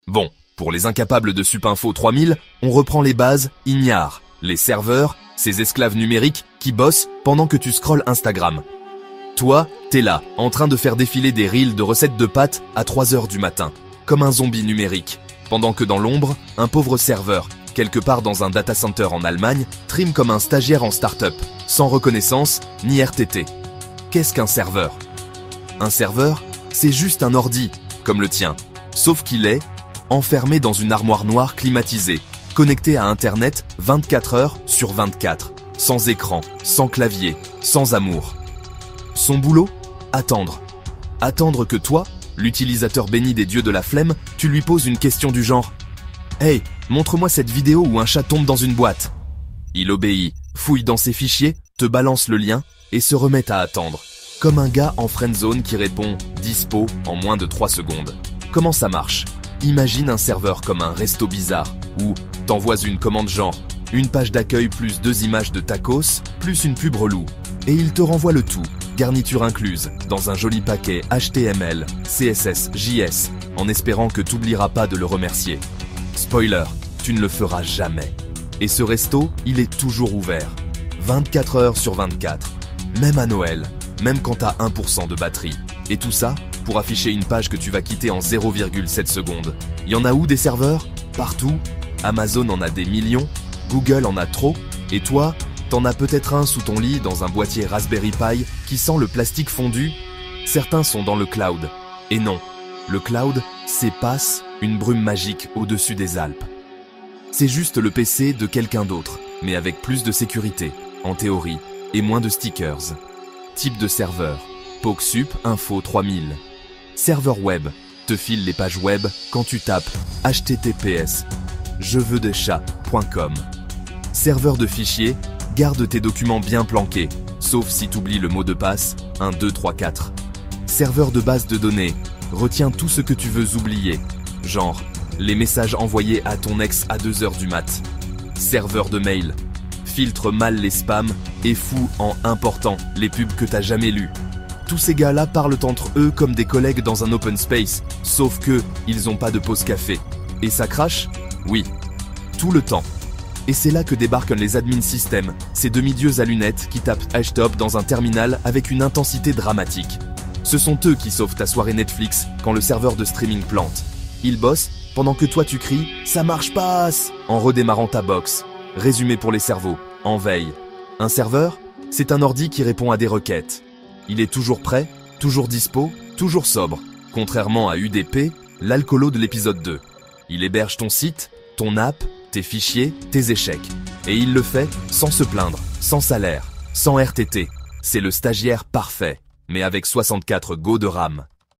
Bon, pour les incapables de Supinfo 3000, on reprend les bases ignares, les serveurs, ces esclaves numériques qui bossent pendant que tu scrolles Instagram. Toi, t'es là, en train de faire défiler des reels de recettes de pâtes à 3h du matin, comme un zombie numérique, pendant que dans l'ombre, un pauvre serveur, quelque part dans un data center en Allemagne, trime comme un stagiaire en start-up, sans reconnaissance ni RTT. Qu'est-ce qu'un serveur? Un serveur, c'est juste un ordi, comme le tien, sauf qu'il est enfermé dans une armoire noire climatisée, connecté à Internet 24 heures sur 24, sans écran, sans clavier, sans amour. Son boulot? Attendre. Attendre que toi, l'utilisateur béni des dieux de la flemme, tu lui poses une question du genre « Hey, montre-moi cette vidéo où un chat tombe dans une boîte ». Il obéit, fouille dans ses fichiers, te balance le lien et se remet à attendre. Comme un gars en friendzone qui répond « dispo » en moins de 3 secondes. Comment ça marche? Imagine un serveur comme un resto bizarre où t'envoies une commande genre une page d'accueil plus 2 images de tacos plus une pub relou. Et il te renvoie le tout, garniture incluse, dans un joli paquet HTML, CSS, JS, en espérant que t'oublieras pas de le remercier. Spoiler, tu ne le feras jamais. Et ce resto, il est toujours ouvert. 24 heures sur 24. Même à Noël, même quand t'as 1% de batterie. Et tout ça pour afficher une page que tu vas quitter en 0,7 secondes. Y en a où des serveurs? Partout. Amazon en a des millions, Google en a trop, et toi, t'en as peut-être un sous ton lit dans un boîtier Raspberry Pi qui sent le plastique fondu. Certains sont dans le cloud. Et non, le cloud, c'est passe une brume magique au-dessus des Alpes. C'est juste le PC de quelqu'un d'autre, mais avec plus de sécurité, en théorie, et moins de stickers. Type de serveur, PokeSup Info 3000. Serveur web, te file les pages web quand tu tapes https jeveudeschat.com. Serveur de fichiers, garde tes documents bien planqués, sauf si t'oublies le mot de passe, 1, 2, 3, 4. Serveur de base de données, retiens tout ce que tu veux oublier, genre les messages envoyés à ton ex à 2h du mat. Serveur de mail, filtre mal les spams et fous en important les pubs que t'as jamais lues. Tous ces gars-là parlent entre eux comme des collègues dans un open space, sauf que ils ont pas de pause café. Et ça crache? Oui, tout le temps. Et c'est là que débarquent les admin systems, ces demi-dieux à lunettes qui tapent #top dans un terminal avec une intensité dramatique. Ce sont eux qui sauvent ta soirée Netflix quand le serveur de streaming plante. Ils bossent pendant que toi tu cries « ça marche pas !» en redémarrant ta box. Résumé pour les cerveaux, en veille. Un serveur, c'est un ordi qui répond à des requêtes. Il est toujours prêt, toujours dispo, toujours sobre. Contrairement à UDP, l'alcoolo de l'épisode 2. Il héberge ton site, ton app, tes fichiers, tes échecs. Et il le fait sans se plaindre, sans salaire, sans RTT. C'est le stagiaire parfait, mais avec 64 Go de RAM.